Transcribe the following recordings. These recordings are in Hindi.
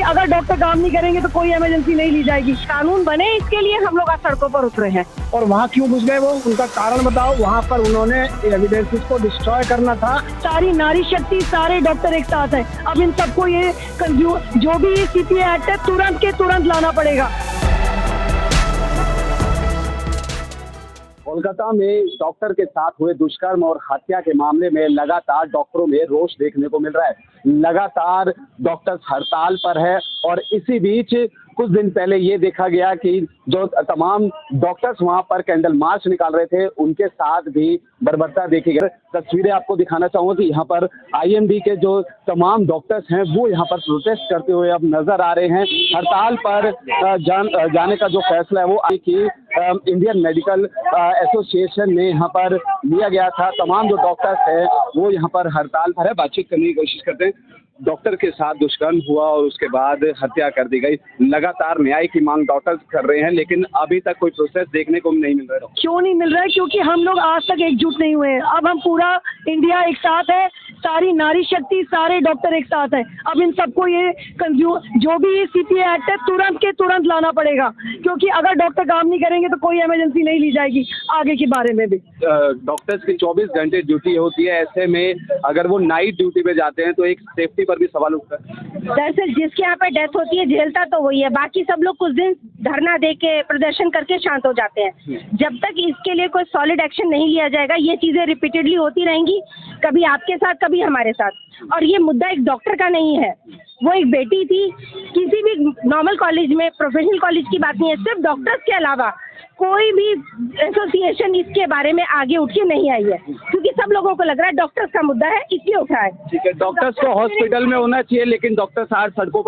अगर डॉक्टर काम नहीं करेंगे तो कोई इमरजेंसी नहीं ली जाएगी। कानून बने इसके लिए हम लोग आज सड़कों पर उतरे हैं। और वहाँ क्यों घुस गए वो, उनका कारण बताओ। वहाँ पर उन्होंने एविडेंसेस को डिस्ट्रॉय करना था। सारी नारी शक्ति, सारे डॉक्टर एक साथ है। अब इन सबको ये जो भी सीपीए एक्ट है तुरंत के तुरंत लाना पड़ेगा। कोलकाता में डॉक्टर के साथ हुए दुष्कर्म और हत्या के मामले में लगातार डॉक्टर्स में रोष देखने को मिल रहा है। लगातार डॉक्टर्स हड़ताल पर है और इसी बीच कुछ दिन पहले ये देखा गया कि जो तमाम डॉक्टर्स वहां पर कैंडल मार्च निकाल रहे थे उनके साथ भी बर्बरता देखी गई। तस्वीरें आपको दिखाना चाहूंगा कि यहाँ पर आईएमडी के जो तमाम डॉक्टर्स हैं वो यहाँ पर प्रोटेस्ट करते हुए अब नजर आ रहे हैं। हड़ताल पर जाने का जो फैसला है वो कि इंडियन मेडिकल एसोसिएशन ने यहाँ पर लिया गया था। तमाम जो डॉक्टर्स हैं वो यहाँ पर हड़ताल पर है। बातचीत करने की कोशिश करते हैं। डॉक्टर के साथ दुष्कर्म हुआ और उसके बाद हत्या कर दी गई। लगातार न्याय की मांग डॉक्टर्स कर रहे हैं लेकिन अभी तक कोई प्रोसेस देखने को नहीं मिल रहा है। क्यों नहीं मिल रहा है? क्योंकि हम लोग आज तक एकजुट नहीं हुए। अब हम पूरा इंडिया एक साथ है, सारी नारी शक्ति, सारे डॉक्टर एक साथ है। अब इन सबको ये जो भी सीपीए एक्ट है तुरंत के तुरंत लाना पड़ेगा, क्योंकि अगर डॉक्टर काम नहीं करेंगे तो कोई इमरजेंसी नहीं ली जाएगी आगे के बारे में भी। डॉक्टर्स की 24 घंटे ड्यूटी होती है, ऐसे में अगर वो नाइट ड्यूटी पे जाते हैं तो एक सेफ्टी पर भी सवाल उठता है। दरअसल जिसके यहाँ पे डेथ होती है झेलता तो वही है, बाकी सब लोग कुछ दिन धरना दे के प्रदर्शन करके शांत हो जाते हैं। जब तक इसके लिए कोई सॉलिड एक्शन नहीं लिया जाएगा ये चीजें रिपीटेडली होती रहेंगी, कभी आपके साथ कभी हमारे साथ। और ये मुद्दा एक डॉक्टर का नहीं है, वो एक बेटी थी। किसी भी नॉर्मल कॉलेज में, प्रोफेशनल कॉलेज की बात नहीं है, सिर्फ डॉक्टर्स के अलावा कोई भी एसोसिएशन इसके बारे में आगे उठ के नहीं आई है, क्योंकि सब लोगों को लग रहा है डॉक्टर्स का मुद्दा है इसलिए उठा है। ठीक है, डॉक्टर्स को हॉस्पिटल में होना चाहिए लेकिन डॉक्टर्स आज सड़कों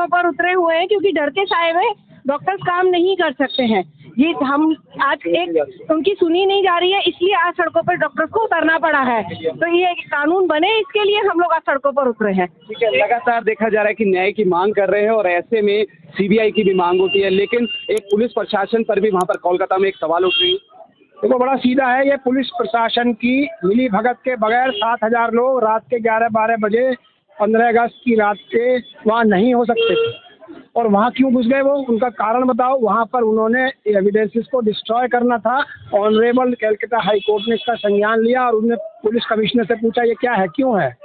पर उतरे हुए हैं क्योंकि डर के साए में डॉक्टर्स काम नहीं कर सकते हैं। ये हम आज एक उनकी सुनी नहीं जा रही है, इसलिए आज सड़कों पर डॉक्टर्स को उतरना पड़ा है। तो ये कानून बने इसके लिए हम लोग आज सड़कों पर उतरे हैं। ठीक है, लगातार देखा जा रहा है कि न्याय की मांग कर रहे हैं और ऐसे में सीबीआई की भी मांग होती है, लेकिन एक पुलिस प्रशासन पर भी वहाँ पर कोलकाता में एक सवाल उठ रही है। देखो बड़ा सीधा है, ये पुलिस प्रशासन की मिली भगत के बगैर 7,000 लोग रात के 11-12 बजे 15 अगस्त की रात के वहाँ नहीं हो सकते थे। और वहाँ क्यों घुस गए वो, उनका कारण बताओ। वहाँ पर उन्होंने एविडेंसेस को डिस्ट्रॉय करना था। ऑनरेबल कलकत्ता हाई कोर्ट ने इसका संज्ञान लिया और उन्होंने पुलिस कमिश्नर से पूछा ये क्या है, क्यों है।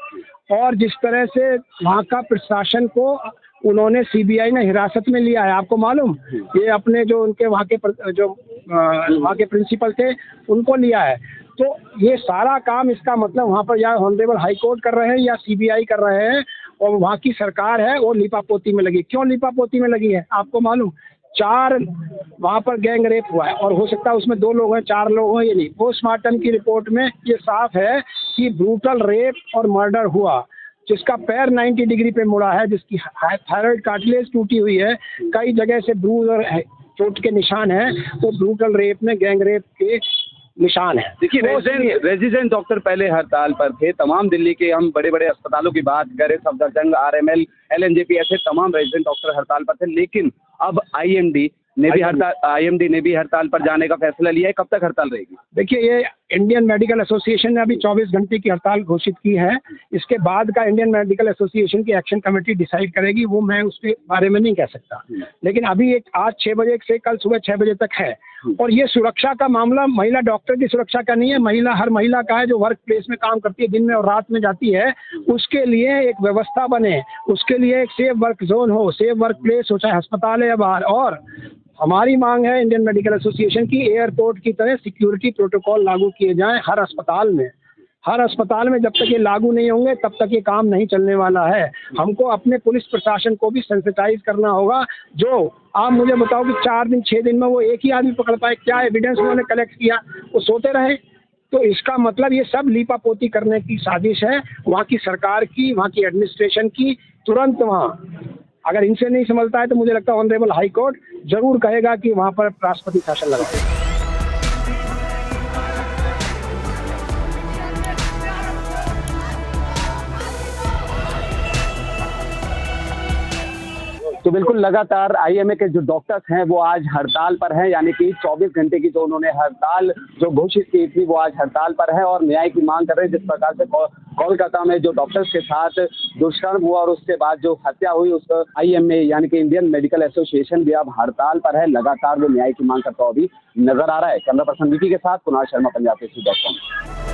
और जिस तरह से वहाँ का प्रशासन को उन्होंने सीबीआई ने हिरासत में लिया है, आपको मालूम, ये अपने जो उनके वहाँ के प्रिंसिपल थे उनको लिया है। तो ये सारा काम, इसका मतलब वहाँ पर या ऑनरेबल हाई कोर्ट कर रहे हैं या सीबीआई कर रहे हैं, और वहाँ की सरकार है वो लिपापोती में लगी। क्यों लिपापोती में लगी है आपको मालूम? 4 वहाँ पर गैंग रेप हुआ है और हो सकता है उसमें 2 लोग हैं, 4 लोग हैं, ये नहीं। पोस्टमार्टम की रिपोर्ट में ये साफ है कि ब्रूटल रेप और मर्डर हुआ, जिसका पैर 90 डिग्री पे मुड़ा है, जिसकी थायराइड कार्टिलेज टूटी हुई है, कई जगह से ब्रूज और चोट के निशान हैं, वो ब्रूटल रेप में गैंग रेप के निशान है। देखिए, रेजिडेंट डॉक्टर पहले हड़ताल पर थे। तमाम दिल्ली के हम बड़े बड़े अस्पतालों की बात करें, सफदरजंग, आरएमएल, एलएनजेपी, ऐसे तमाम रेजिडेंट डॉक्टर हड़ताल पर थे, लेकिन अब आईएमडी ने भी हड़ताल पर जाने का फैसला लिया है। कब तक हड़ताल रहेगी? देखिए, ये इंडियन मेडिकल एसोसिएशन ने अभी 24 घंटे की हड़ताल घोषित की है। इसके बाद का इंडियन मेडिकल एसोसिएशन की एक्शन कमेटी डिसाइड करेगी, वो मैं उसके बारे में नहीं कह सकता। लेकिन अभी एक आज 6 बजे से कल सुबह 6 बजे तक है। और ये सुरक्षा का मामला महिला डॉक्टर की सुरक्षा का नहीं है, हर महिला का है जो वर्क प्लेस में काम करती है, दिन में और रात में जाती है। उसके लिए एक व्यवस्था बने, उसके लिए एक सेफ वर्क जोन हो, सेफ वर्क प्लेस हो, चाहे अस्पताल है या बाहर। और हमारी मांग है इंडियन मेडिकल एसोसिएशन की, एयरपोर्ट की तरह सिक्योरिटी प्रोटोकॉल लागू किए जाएं हर अस्पताल में। हर अस्पताल में जब तक ये लागू नहीं होंगे तब तक ये काम नहीं चलने वाला है। हमको अपने पुलिस प्रशासन को भी सेंसिटाइज करना होगा। जो आप मुझे बताओ कि 4 दिन 6 दिन में वो एक ही आदमी पकड़ पाए, क्या एविडेंस उन्होंने कलेक्ट किया, वो सोते रहे। तो इसका मतलब ये सब लीपापोती करने की साजिश है वहाँ की सरकार की, वहाँ की एडमिनिस्ट्रेशन की। तुरंत वहाँ अगर इनसे नहीं संभलता है तो मुझे लगता है ऑनरेबल हाई कोर्ट जरूर कहेगा कि वहाँ पर राष्ट्रपति शासन लगाए। तो बिल्कुल लगातार आईएमए के जो डॉक्टर्स हैं वो आज हड़ताल पर हैं, यानी कि 24 घंटे की जो उन्होंने हड़ताल जो घोषित की थी वो आज हड़ताल पर है और न्याय की मांग कर रहे हैं। जिस प्रकार से कोलकाता में जो डॉक्टर्स के साथ दुष्कर्म हुआ और उसके बाद जो हत्या हुई, उस आईएमए यानी कि इंडियन मेडिकल एसोसिएशन भी अब हड़ताल पर है, लगातार वो न्याय की मांग करता हुआ भी नजर आ रहा है। कैमरा पर्सन विकी के साथ कुणाल शर्मा, पंजाब केसरी.com।